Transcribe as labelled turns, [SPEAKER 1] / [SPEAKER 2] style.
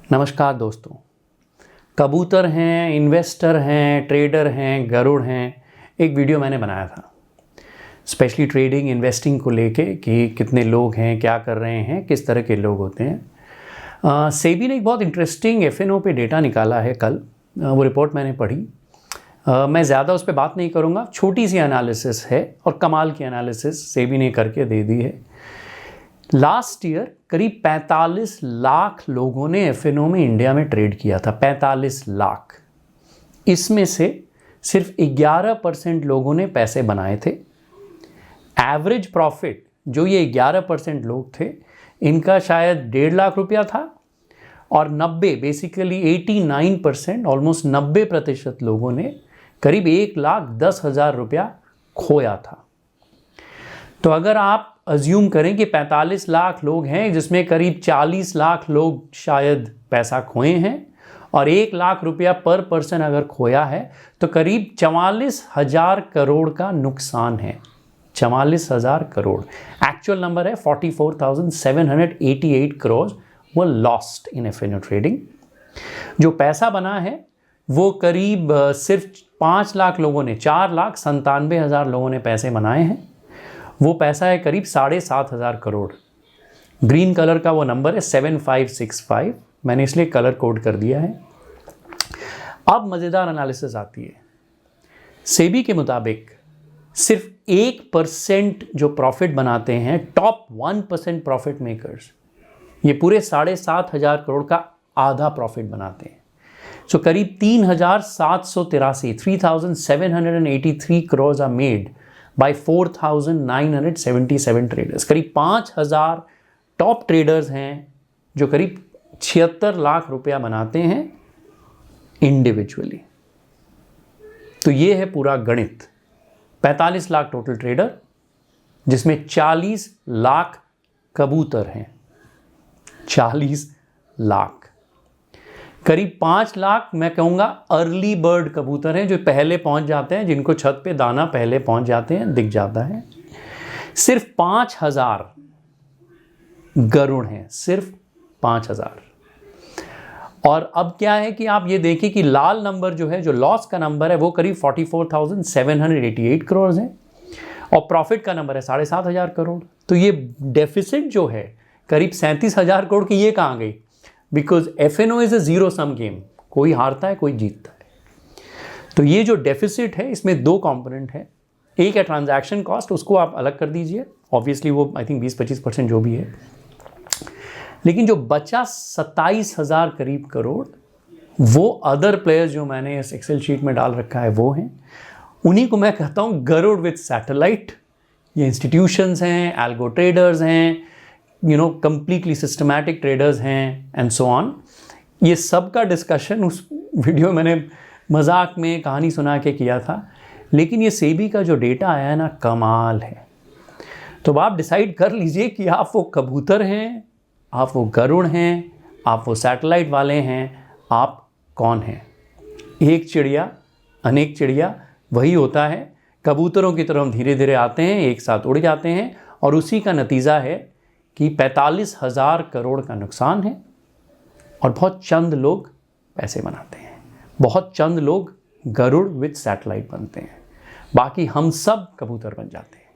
[SPEAKER 1] नमस्कार दोस्तों। कबूतर हैं, इन्वेस्टर हैं, ट्रेडर हैं, गरुड़ हैं, एक वीडियो मैंने बनाया था स्पेशली ट्रेडिंग इन्वेस्टिंग को लेके कि कितने लोग हैं, क्या कर रहे हैं, किस तरह के लोग होते हैं। सेबी ने एक बहुत इंटरेस्टिंग एफएनओ पे डेटा निकाला है कल, वो रिपोर्ट मैंने पढ़ी। मैं ज़्यादा उस पर बात नहीं करूँगा, छोटी सी एनालिसिस है और कमाल की एनालिसिस सेबी ने करके दे दी है। लास्ट ईयर करीब 45 लाख लोगों ने एफएनओ में इंडिया में ट्रेड किया था। 45 लाख, इसमें से सिर्फ 11% लोगों ने पैसे बनाए थे। एवरेज प्रॉफिट जो ये 11% लोग थे, इनका शायद 1.5 लाख रुपया था और 90 बेसिकली 89% ऑलमोस्ट 90% लोगों ने करीब 1,10,000 रुपया खोया था। तो अगर आप अज्यूम करें कि 45 लाख लोग हैं जिसमें करीब 40 लाख लोग शायद पैसा खोए हैं और 1 लाख रुपया पर पर्सन अगर खोया है तो करीब 44,000 करोड़ का नुकसान है। 44,000 करोड़, एक्चुअल नंबर है 44,788 करोड़ वो लॉस्ट इन एफएनओ ट्रेडिंग। जो पैसा बना है वो करीब सिर्फ 5 लाख लोगों ने, 4,97,000 लोगों ने पैसे बनाए हैं। वो पैसा है करीब 7,500 करोड़। ग्रीन कलर का वो नंबर है 7565, मैंने इसलिए कलर कोड कर दिया है। अब मज़ेदार एनालिसिस आती है। सेबी के मुताबिक सिर्फ 1% जो प्रॉफिट बनाते हैं, टॉप 1% प्रॉफिट मेकर्स, ये पूरे 7,500 करोड़ का आधा प्रॉफिट बनाते हैं। सो करीब 3,783 crore are made by 4,977 traders. करीब 5,000 टॉप ट्रेडर्स हैं जो करीब 76 लाख रुपया बनाते हैं इंडिविजुअली। तो ये है पूरा गणित। 45 लाख टोटल ट्रेडर, जिसमें 40 लाख कबूतर हैं। 40 लाख, करीब 5 लाख मैं कहूँगा अर्ली बर्ड कबूतर हैं जो पहले पहुँच जाते हैं, जिनको छत पे दाना पहले पहुँच जाते हैं, दिख जाता है। सिर्फ 5,000 गरुड़ हैं, सिर्फ 5,000। और अब क्या है कि आप ये देखिए कि लाल नंबर जो है, जो लॉस का नंबर है, वो करीब 44,788 करोड़ है और प्रॉफिट का नंबर है 7,500 करोड़। तो ये डेफिसिट जो है करीब 37,000 करोड़ की, ये कहाँ गई? Because FNO is a zero sum game, कोई हारता है कोई जीतता है। तो ये जो डेफिसिट है इसमें 2 कंपोनेंट है। एक है ट्रांजैक्शन कॉस्ट, उसको आप अलग कर दीजिए, ऑब्वियसली वो आई थिंक 20-25% जो भी है। लेकिन जो बचा 27,000 करीब करोड़, वो अदर प्लेयर्स जो मैंने इस एक्सेल शीट में डाल रखा है वो हैं। उन्हीं को मैं कहता हूँ गरुड़ विद सैटेलाइट। ये इंस्टीट्यूशंस हैं, एल्गो ट्रेडर्स हैं, कंप्लीटली सिस्टमैटिक ट्रेडर्स हैं एंड सो ऑन। ये सब का डिस्कशन उस वीडियो मैंने मजाक में कहानी सुना के किया था। लेकिन ये सेबी का जो डेटा आया है ना, कमाल है। तो आप डिसाइड कर लीजिए कि आप वो कबूतर हैं, आप वो गरुड़ हैं, आप वो सैटेलाइट वाले हैं, आप कौन हैं? एक चिड़िया अनेक चिड़िया, वही होता है। कबूतरों की तरह हम धीरे धीरे आते हैं, एक साथ उड़ जाते हैं और उसी का नतीजा है कि 45,000 करोड़ का नुकसान है और बहुत चंद लोग पैसे बनाते हैं, बहुत चंद लोग गरुड़ विद सैटेलाइट बनते हैं, बाकी हम सब कबूतर बन जाते हैं।